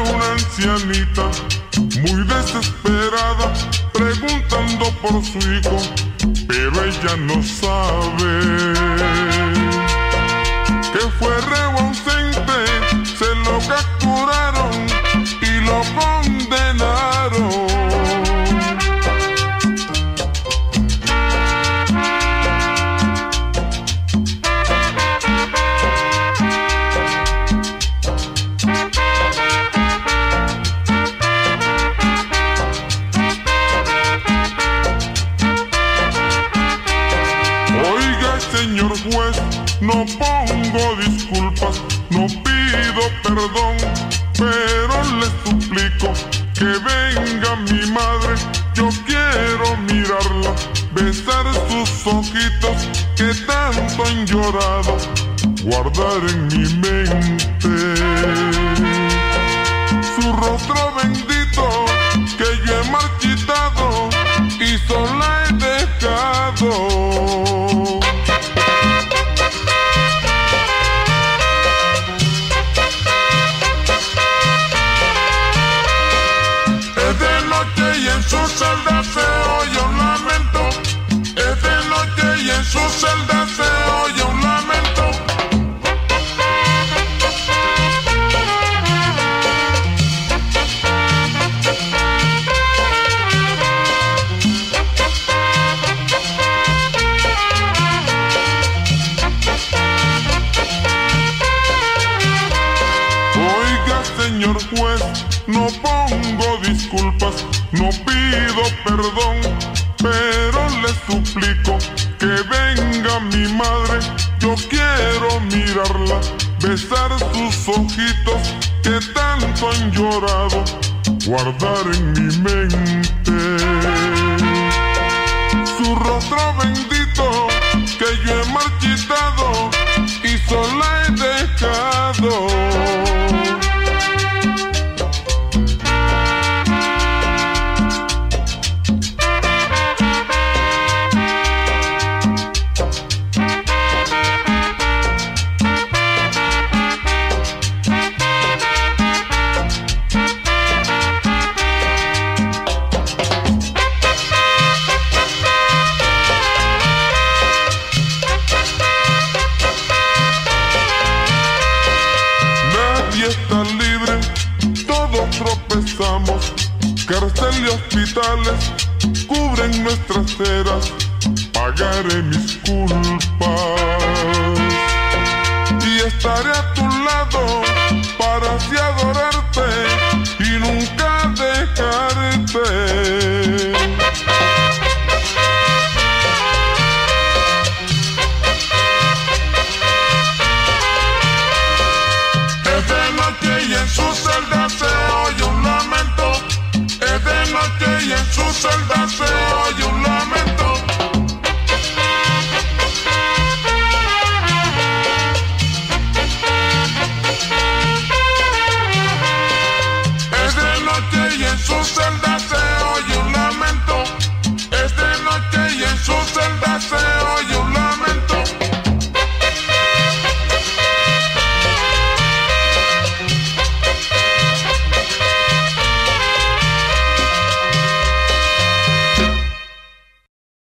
una ancianita muy desesperada preguntando por su hijo, pero ella no sabe que fue reo ausente, se lo capturaron y lo condenaron. Señor juez, no pongo disculpas, no pido perdón, pero le suplico que venga mi madre. Yo quiero mirarla, besar sus ojitos que tanto han llorado, guardar en mi mente su rostro bendito que yo he marchitado y sola he dejado. En su celda se oye un lamento, es de noche y en su celda se oye un lamento. Oiga, señor juez, no pongo disculpas, no pido perdón, pero le suplico que venga mi madre. Yo quiero mirarla, besar sus ojitos que tanto han llorado, guardar en mi mente su rostro bendito que yo he marchitado y sola he dejado. Está libre, todos tropezamos, cárcel y hospitales cubren nuestras eras, pagaré mis culpas y estaré a tu lado para así adorarte y nunca dejarte. Y en su celda se oye un lamento, es de noche y en su celda se oye un lamento. Es de noche y en su celda